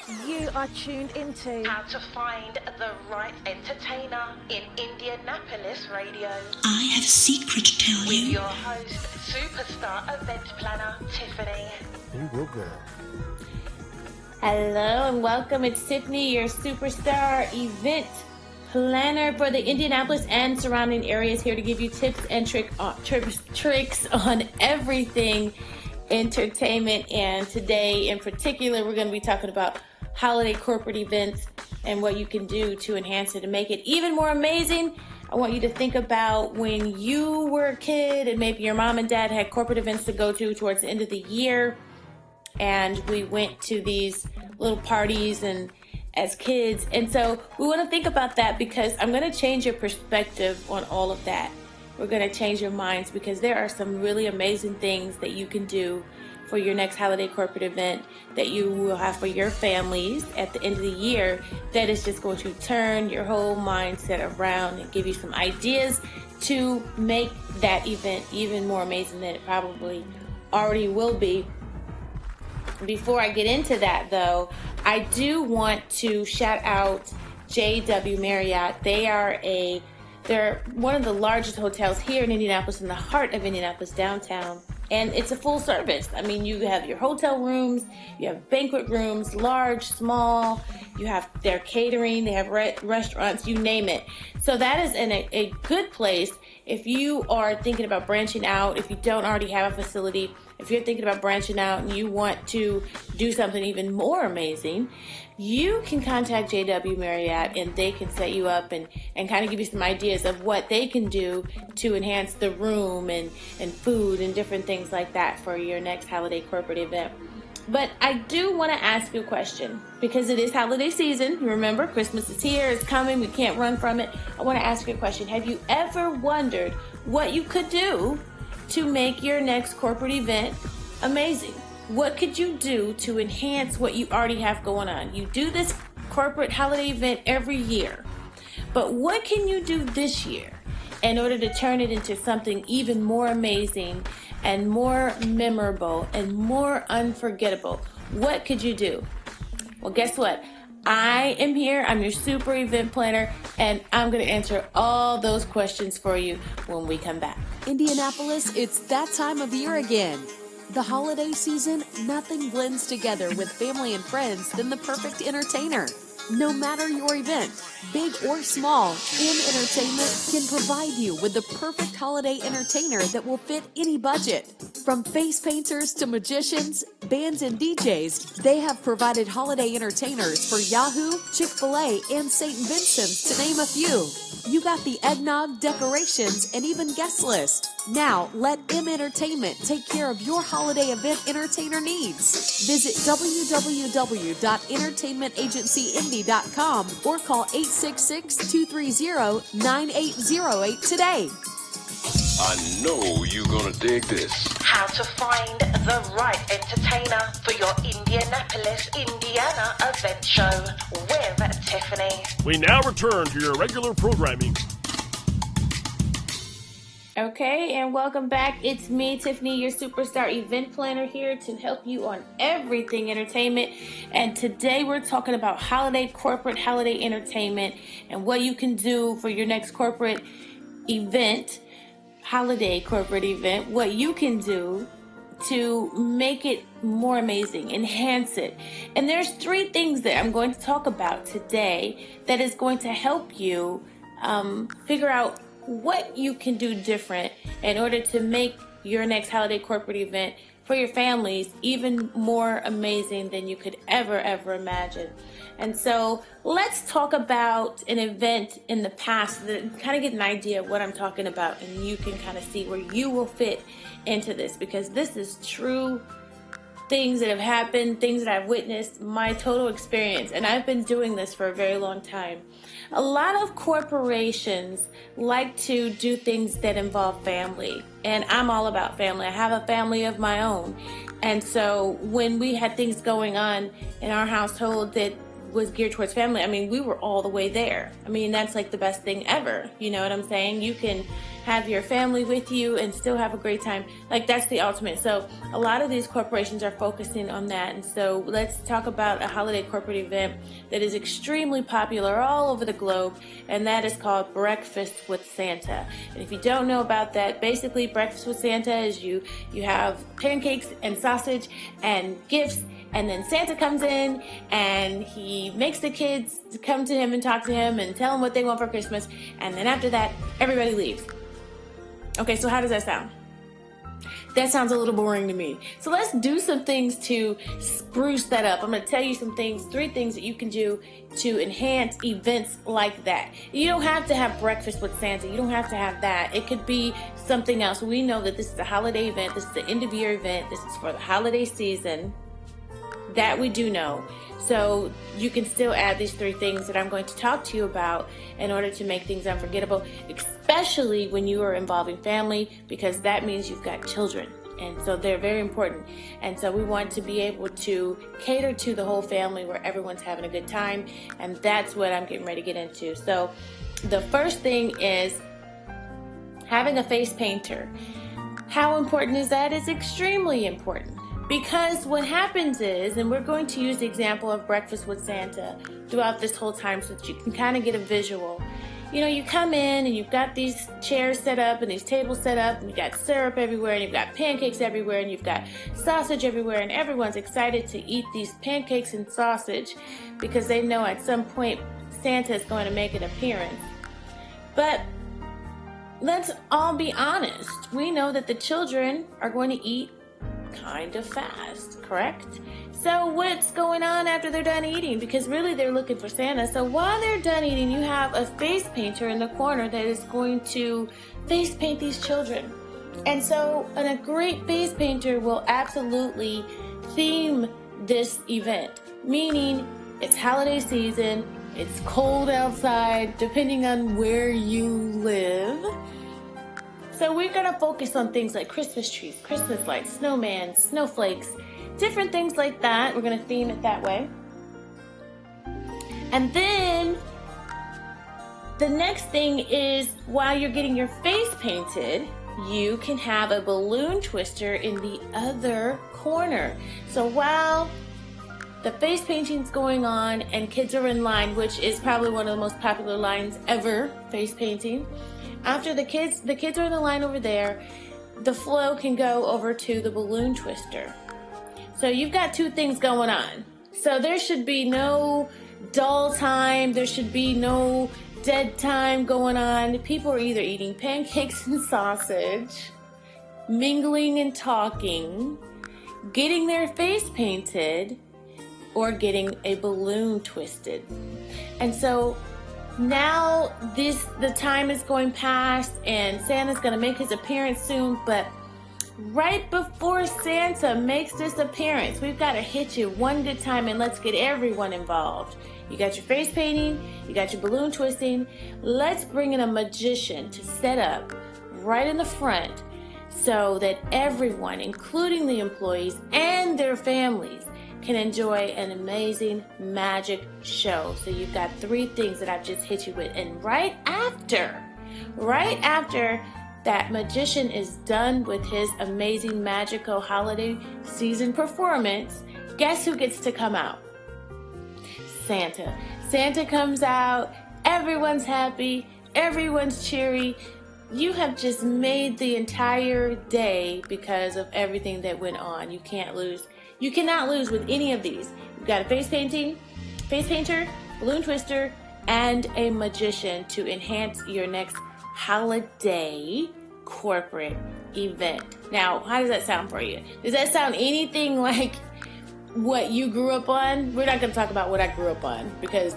You are tuned into How to Find the Right Entertainer in Indianapolis Radio. I have a secret to tell With you. your host, superstar event planner, Tiphanny. And we'll go. Hello and welcome. It's Tiphanny, your superstar event planner for the Indianapolis and surrounding areas, here to give you tips and tricks on everything entertainment. And today in particular, we're going to be talking about holiday corporate events and what you can do to enhance it and make it even more amazing. I want you to think about when you were a kid and maybe your mom and dad had corporate events to go to towards the end of the year, and we went to these little parties and as kids. And so we want to think about that, because I'm going to change your perspective on all of that. We're going to change your minds, because there are some really amazing things that you can do for your next holiday corporate event that you will have for your families at the end of the year, that is just going to turn your whole mindset around and give you some ideas to make that event even more amazing than it probably already will be. Before I get into that, though, I do want to shout out JW Marriott. They're one of the largest hotels here in Indianapolis, in the heart of Indianapolis downtown. And it's a full service. I mean, you have your hotel rooms, you have banquet rooms, large, small, you have their catering, they have restaurants, you name it. So that is a good place if you are thinking about branching out, if you don't already have a facility. If you're thinking about branching out and you want to do something even more amazing, you can contact JW Marriott and they can set you up and kind of give you some ideas of what they can do to enhance the room and food and different things like that for your next holiday corporate event. But I do want to ask you a question, because it is holiday season. Remember, Christmas is here, it's coming, we can't run from it. I want to ask you a question. Have you ever wondered what you could do to make your next corporate event amazing? What could you do to enhance what you already have going on? You do this corporate holiday event every year, but what can you do this year in order to turn it into something even more amazing and more memorable and more unforgettable? What could you do? Well, guess what? I am here. I'm your super event planner, and I'm going to answer all those questions for you when we come back. Indianapolis, it's that time of year again. The holiday season, nothing blends together with family and friends than the perfect entertainer. No matter your event, big or small, M Entertainment can provide you with the perfect holiday entertainer that will fit any budget. From face painters to magicians, bands, and DJs, they have provided holiday entertainers for Yahoo, Chick-fil-A, and St. Vincent's, to name a few. You got the eggnog, decorations, and even guest list. Now, let M Entertainment take care of your holiday event entertainer needs. Visit www.entertainmentagencyindy.com or call 866-230-9808 today. I know you're gonna dig this. How to find the right entertainer for your Indianapolis, Indiana event show with Tiphanny. We now return to your regular programming. Okay, and welcome back. It's me, Tiphanny, your superstar event planner, here to help you on everything entertainment. And today we're talking about holiday entertainment and what you can do for your next corporate event, holiday corporate event, what you can do to make it more amazing, enhance it. And there's 3 things that I'm going to talk about today that is going to help you figure out what you can do different in order to make your next holiday corporate event for your families even more amazing than you could ever imagine. And so let's talk about an event in the past that kind of get an idea of what I'm talking about, and you can kind of see where you will fit into this, because this is true things that have happened, things that I've witnessed, my total experience, and I've been doing this for a very long time. A lot of corporations like to do things that involve family, and I'm all about family. I have a family of my own, and so when we had things going on in our household that was geared towards family, I mean, we were all the way there. I mean, that's like the best thing ever. You know what I'm saying? You can have your family with you and still have a great time. Like, that's the ultimate. So a lot of these corporations are focusing on that. And so let's talk about a holiday corporate event that is extremely popular all over the globe, and that is called Breakfast with Santa. And if you don't know about that, basically Breakfast with Santa is you have pancakes and sausage and gifts, and then Santa comes in and he makes the kids come to him and talk to him and tell them what they want for Christmas. And then after that, everybody leaves. Okay, so how does that sound? That sounds a little boring to me. So let's do some things to spruce that up. I'm going to tell you some things, 3 things that you can do to enhance events like that. You don't have to have Breakfast with Santa. You don't have to have that. It could be something else. We know that this is a holiday event. This is the end of year event. This is for the holiday season. That we do know. So you can still add these 3 things that I'm going to talk to you about in order to make things unforgettable, especially when you are involving family, because that means you've got children. And so they're very important. And so we want to be able to cater to the whole family where everyone's having a good time. And that's what I'm getting ready to get into. So the first thing is having a face painter. How important is that? It's extremely important. Because what happens is, and we're going to use the example of Breakfast with Santa throughout this whole time so that you can kind of get a visual. You know, you come in and you've got these chairs set up and these tables set up, and you've got syrup everywhere, and you've got pancakes everywhere, and you've got sausage everywhere, and everyone's excited to eat these pancakes and sausage because they know at some point Santa is going to make an appearance. But let's all be honest. We know that the children are going to eat kind of fast, correct? So what's going on after they're done eating? Because really they're looking for Santa. So while they're done eating, you have a face painter in the corner that is going to face paint these children. And so a great face painter will absolutely theme this event, meaning it's holiday season, it's cold outside, depending on where you live. So we're going to focus on things like Christmas trees, Christmas lights, snowman, snowflakes, different things like that. We're going to theme it that way. And then the next thing is, while you're getting your face painted, you can have a balloon twister in the other corner. So while the face painting's going on and kids are in line, which is probably one of the most popular lines ever, face painting, after the kids are in the line over there, the flow can go over to the balloon twister. So you've got 2 things going on. So there should be no dull time. There should be no dead time going on. People are either eating pancakes and sausage, mingling and talking, getting their face painted, or getting a balloon twisted. And so now the time is going past and Santa's going to make his appearance soon, but right before Santa makes this appearance, we've got to hit you one good time and let's get everyone involved. You got your face painting, you got your balloon twisting. Let's bring in a magician to set up right in the front so that everyone, including the employees and their families, can enjoy an amazing magic show. So you've got 3 things that I've just hit you with. And right after that magician is done with his amazing magical holiday season performance, guess who gets to come out? Santa. Santa comes out, everyone's happy, everyone's cheery. You have just made the entire day because of everything that went on. You can't lose. You cannot lose with any of these. You've got a face painter, balloon twister, and a magician to enhance your next holiday corporate event. Now, how does that sound for you? Does that sound anything like what you grew up on? We're not going to talk about what I grew up on, because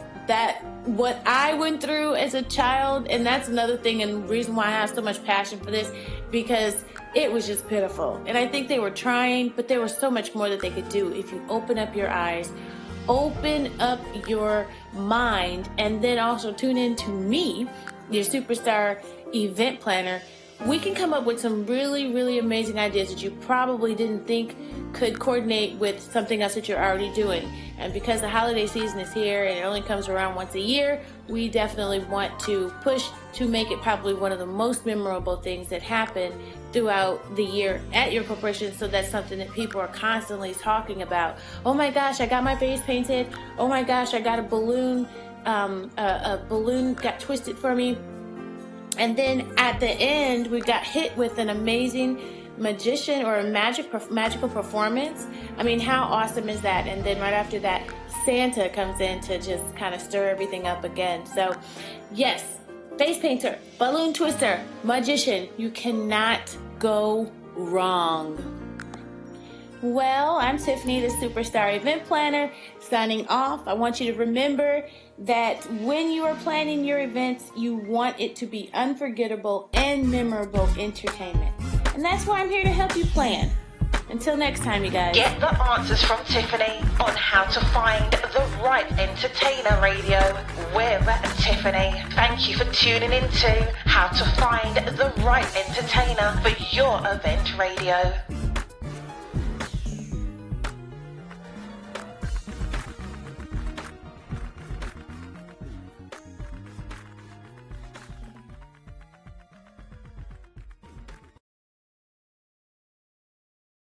what I went through as a child, and that's another thing and reason why I have so much passion for this, because it was just pitiful. And I think they were trying, but there was so much more that they could do if you open up your eyes, open up your mind, and then also tune in to me, your superstar event planner, we can come up with some really, really amazing ideas that you probably didn't think could coordinate with something else that you're already doing. And because the holiday season is here and it only comes around once a year, we definitely want to push to make it probably one of the most memorable things that happen throughout the year at your corporation. So that's something that people are constantly talking about. Oh my gosh, I got my face painted. Oh my gosh, I got a balloon got twisted for me. And then at the end, we got hit with an amazing magician or a magical performance. I mean, how awesome is that? And then right after that, Santa comes in to just kind of stir everything up again. So yes, face painter, balloon twister, magician, you cannot go wrong. Well, I'm Tiffany, the Superstar Event Planner, signing off. I want you to remember that when you are planning your events, you want it to be unforgettable and memorable entertainment. And that's why I'm here to help you plan. Until next time, you guys. Get the answers from Tiphanny on how to find the right entertainer radio with Tiphanny. Thank you for tuning into How to Find the Right Entertainer for your event radio.